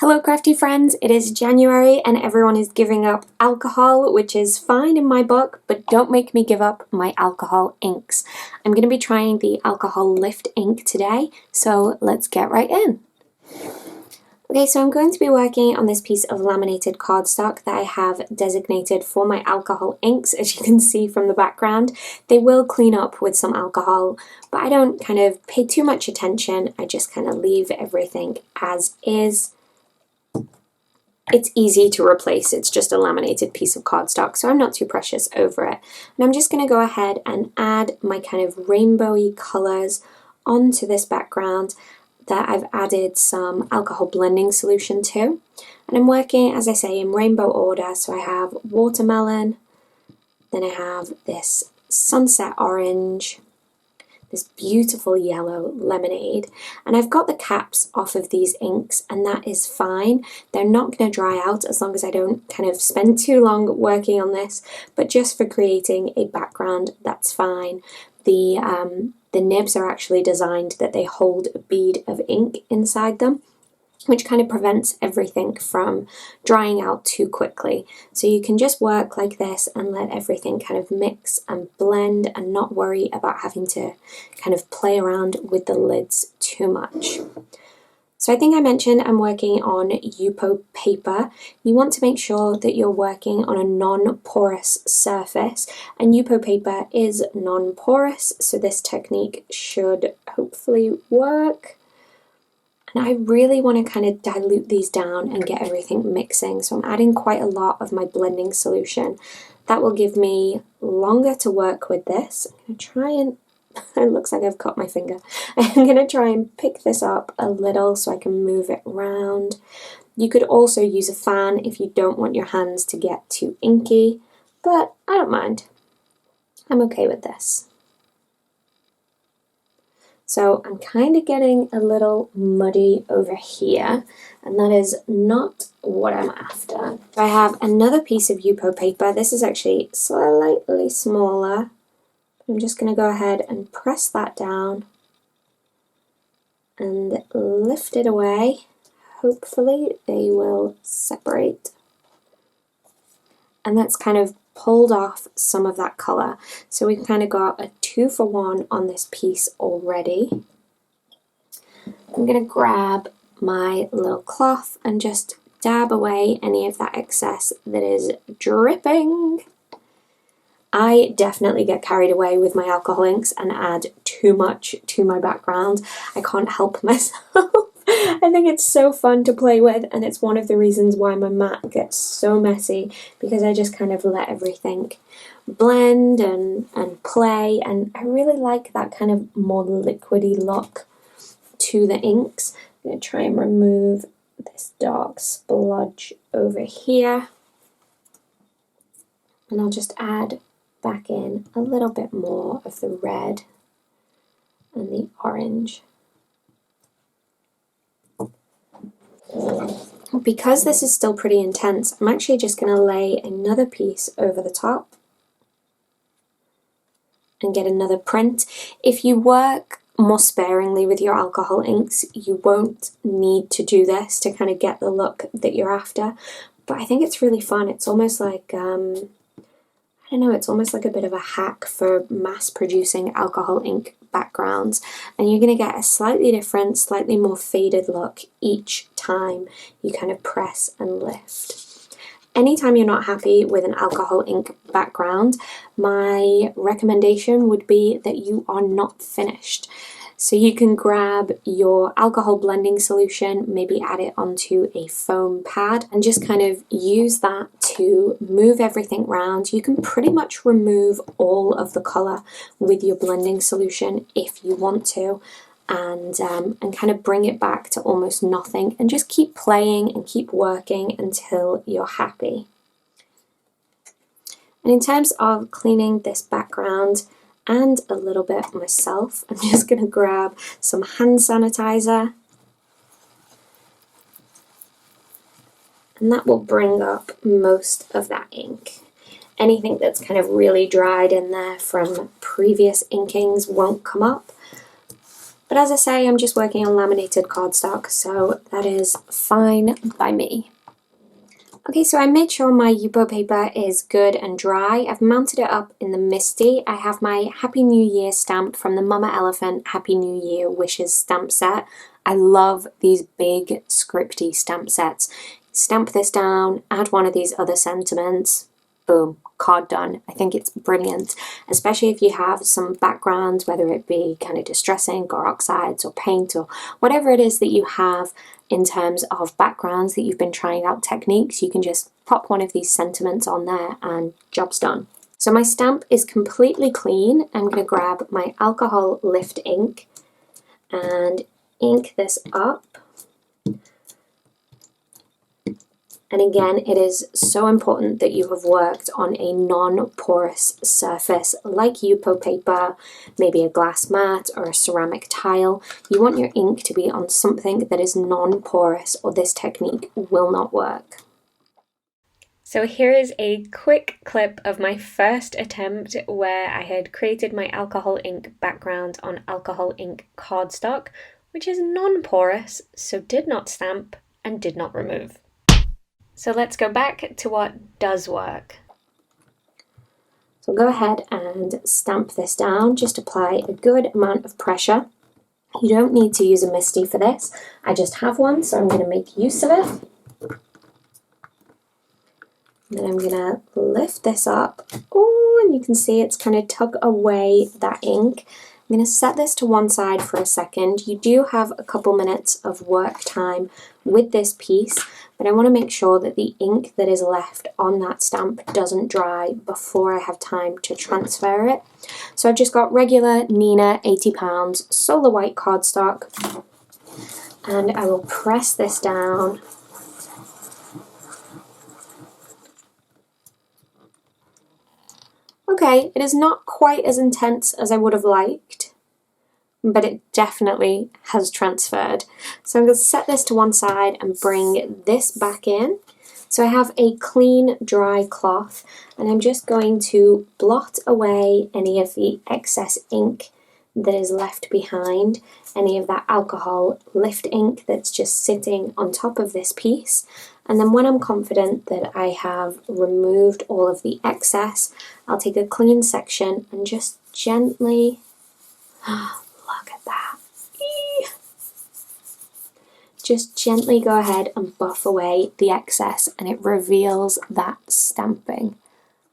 Hello crafty friends, it is January and everyone is giving up alcohol, which is fine in my book, but don't make me give up my alcohol inks. I'm going to be trying the alcohol lift ink today, so let's get right in. Okay, so I'm going to be working on this piece of laminated cardstock that I have designated for my alcohol inks. As you can see from the background, they will clean up with some alcohol, but I don't kind of pay too much attention. I just kind of leave everything as is. It's easy to replace, it's just a laminated piece of cardstock, so I'm not too precious over it. And I'm just going to go ahead and add my kind of rainbowy colours onto this background that I've added some alcohol blending solution to. And I'm working, as I say, in rainbow order, so I have watermelon, then I have this sunset orange, this beautiful yellow lemonade, and I've got the caps off of these inks, and that is fine. They're not going to dry out as long as I don't kind of spend too long working on this, but just for creating a background, that's fine. The nibs are actually designed that they hold a bead of ink inside them, which kind of prevents everything from drying out too quickly. So you can just work like this and let everything kind of mix and blend and not worry about having to kind of play around with the lids too much. So I think I mentioned I'm working on Yupo paper. You want to make sure that you're working on a non-porous surface, and Yupo paper is non-porous, so this technique should hopefully work. And I really want to kind of dilute these down and get everything mixing. So I'm adding quite a lot of my blending solution. That will give me longer to work with this. I'm going to try and, it looks like I've cut my finger. I'm going to try and pick this up a little so I can move it around. You could also use a fan if you don't want your hands to get too inky, but I don't mind. I'm okay with this. So I'm kind of getting a little muddy over here, and that is not what I'm after. I have another piece of Yupo paper. This is actually slightly smaller. I'm just going to go ahead and press that down and lift it away. Hopefully they will separate. And that's kind of pulled off some of that colour. So we've kind of got a 2-for-1 on this piece already. I'm going to grab my little cloth and just dab away any of that excess that is dripping. I definitely get carried away with my alcohol inks and add too much to my background. I can't help myself. I think it's so fun to play with, and it's one of the reasons why my mat gets so messy, because I just kind of let everything blend and play, and I really like that kind of more liquidy look to the inks. I'm going to try and remove this dark splodge over here, and I'll just add back in a little bit more of the red and the orange. Because this is still pretty intense, I'm actually just going to lay another piece over the top and get another print. If you work more sparingly with your alcohol inks, you won't need to do this to kind of get the look that you're after, but I think it's really fun. It's almost like I don't know, it's almost like a bit of a hack for mass producing alcohol ink backgrounds, and you're going to get a slightly different, slightly more faded look each time you kind of press and lift. Anytime you're not happy with an alcohol ink background, my recommendation would be that you are not finished. So you can grab your alcohol blending solution, maybe add it onto a foam pad, and just kind of use that to move everything around. You can pretty much remove all of the colour with your blending solution if you want to, and kind of bring it back to almost nothing, and just keep playing and keep working until you're happy. And in terms of cleaning this background, and a little bit myself, I'm just going to grab some hand sanitizer, and that will bring up most of that ink. Anything that's kind of really dried in there from previous inkings won't come up, But as I say, I'm just working on laminated cardstock, so that is fine by me. Okay, so I made sure my Yupo paper is good and dry. I've mounted it up in the MISTI. I have my Happy New Year stamp from the Mama Elephant Happy New Year Wishes stamp set. I love these big scripty stamp sets. Stamp this down, add one of these other sentiments, boom, card done. I think it's brilliant, especially if you have some backgrounds, whether it be kind of distress ink or oxides or paint or whatever it is that you have in terms of backgrounds that you've been trying out techniques, you can just pop one of these sentiments on there and job's done. So my stamp is completely clean. I'm going to grab my alcohol lift ink and ink this up. And again, it is so important that you have worked on a non-porous surface like Yupo paper, maybe a glass mat or a ceramic tile. You want your ink to be on something that is non-porous or this technique will not work. So here is a quick clip of my first attempt where I had created my alcohol ink background on alcohol ink cardstock, which is non-porous, so did not stamp and did not remove. So let's go back to what does work. So go ahead and stamp this down, just apply a good amount of pressure. You don't need to use a MISTI for this. I just have one, so I'm going to make use of it. And then I'm going to lift this up. Oh, and you can see it's kind of tug away that ink. I'm going to set this to one side for a second. You do have a couple minutes of work time with this piece, but I want to make sure that the ink that is left on that stamp doesn't dry before I have time to transfer it. So I've just got regular Nina 80 pounds solar white cardstock, and I will press this down. Okay, it is not quite as intense as I would have liked, but it definitely has transferred. So I'm going to set this to one side and bring this back in. So I have a clean, dry cloth, and I'm just going to blot away any of the excess ink that is left behind, any of that alcohol lift ink that's just sitting on top of this piece. And then when I'm confident that I have removed all of the excess, I'll take a clean section and just gently, look at that, just gently go ahead and buff away the excess, and it reveals that stamping.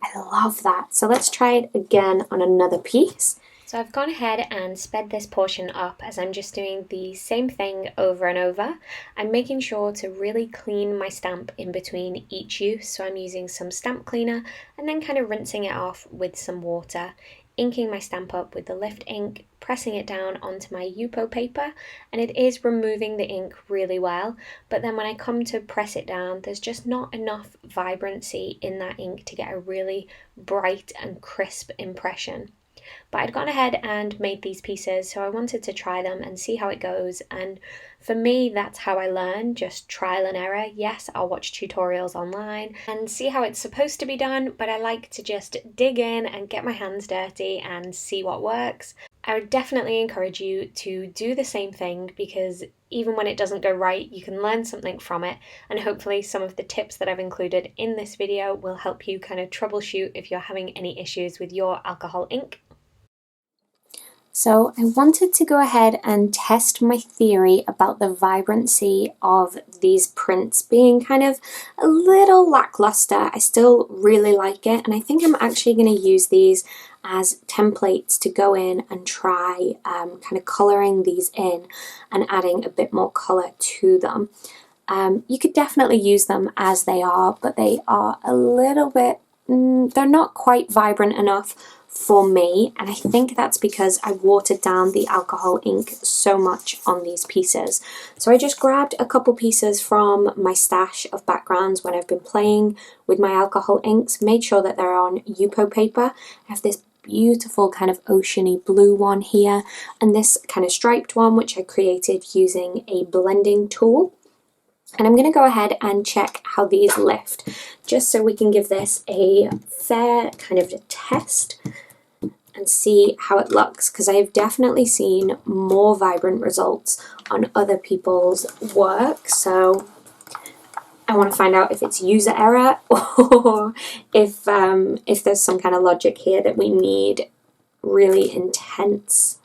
I love that. So let's try it again on another piece. So I've gone ahead and sped this portion up as I'm just doing the same thing over and over. I'm making sure to really clean my stamp in between each use, so I'm using some stamp cleaner and then kind of rinsing it off with some water, inking my stamp up with the lift ink, pressing it down onto my Yupo paper, and it is removing the ink really well, but then when I come to press it down, there's just not enough vibrancy in that ink to get a really bright and crisp impression. But I'd gone ahead and made these pieces, so I wanted to try them and see how it goes, and for me that's how I learn, just trial and error. Yes, I'll watch tutorials online and see how it's supposed to be done, but I like to just dig in and get my hands dirty and see what works. I would definitely encourage you to do the same thing, because even when it doesn't go right, you can learn something from it, and hopefully some of the tips that I've included in this video will help you kind of troubleshoot if you're having any issues with your alcohol ink. So I wanted to go ahead and test my theory about the vibrancy of these prints being kind of a little lackluster. I still really like it, and I think I'm actually going to use these as templates to go in and try kind of colouring these in and adding a bit more colour to them. You could definitely use them as they are, but they are a little bit, they're not quite vibrant enough for me, and I think that's because I watered down the alcohol ink so much on these pieces. So I just grabbed a couple pieces from my stash of backgrounds when I've been playing with my alcohol inks, made sure that they're on Yupo paper. I have this beautiful kind of oceany blue one here, and this kind of striped one which I created using a blending tool. And I'm going to go ahead and check how these lift, just so we can give this a fair kind of test. and see how it looks, because I have definitely seen more vibrant results on other people's work. So I want to find out if it's user error or if there's some kind of logic here that we need really intense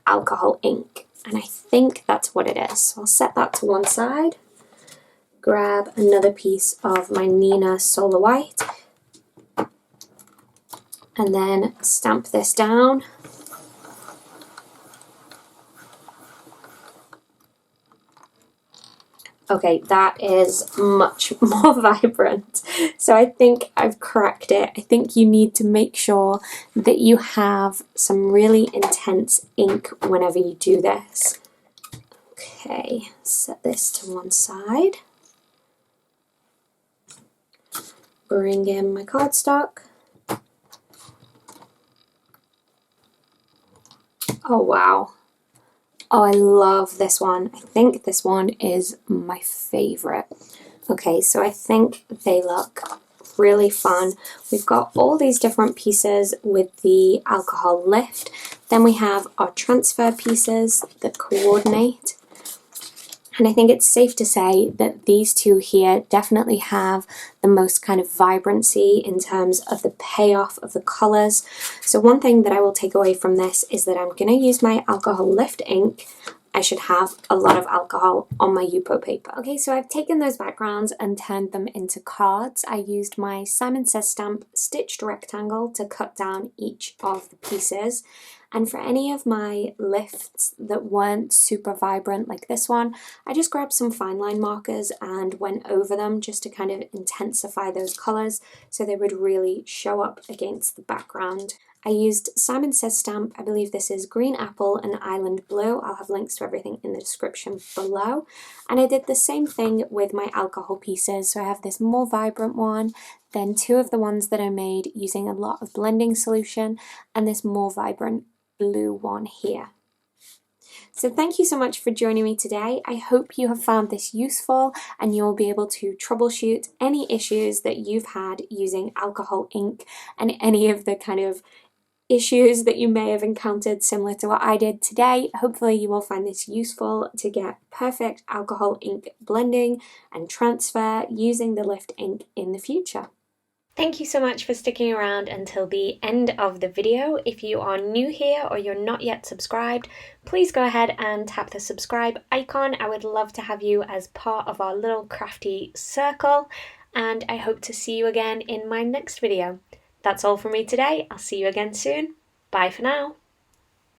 alcohol ink. And I think that's what it is. So I'll set that to one side. Grab another piece of my Nina Solar White and then stamp this down. Okay, that is much more vibrant. So I think I've cracked it. I think you need to make sure that you have some really intense ink whenever you do this. Okay, set this to one side. Bring in my cardstock. Oh wow. Oh, I love this one. I think this one is my favorite. Okay, so I think they look really fun. We've got all these different pieces with the alcohol lift. Then we have our transfer pieces that coordinate. And I think it's safe to say that these two here definitely have the most kind of vibrancy in terms of the payoff of the colours. So one thing that I will take away from this is that I'm going to use my alcohol lift ink. I should have a lot of alcohol on my Yupo paper. Okay, so I've taken those backgrounds and turned them into cards. I used my Simon Says stamp stitched rectangle to cut down each of the pieces. And for any of my lifts that weren't super vibrant like this one, I just grabbed some fine line markers and went over them just to kind of intensify those colours so they would really show up against the background. I used Simon Says stamp. I believe this is Green Apple and Island Blue. I'll have links to everything in the description below. And I did the same thing with my alcohol pieces. So I have this more vibrant one, then two of the ones that I made using a lot of blending solution, and this more vibrant blue one here. So thank you so much for joining me today. I hope you have found this useful and you'll be able to troubleshoot any issues that you've had using alcohol ink and any of the kind of issues that you may have encountered similar to what I did today. Hopefully you will find this useful to get perfect alcohol ink blending and transfer using the lift ink in the future. Thank you so much for sticking around until the end of the video. If you are new here or you're not yet subscribed, please go ahead and tap the subscribe icon. I would love to have you as part of our little crafty circle, and I hope to see you again in my next video. That's all from me today. I'll see you again soon. Bye for now.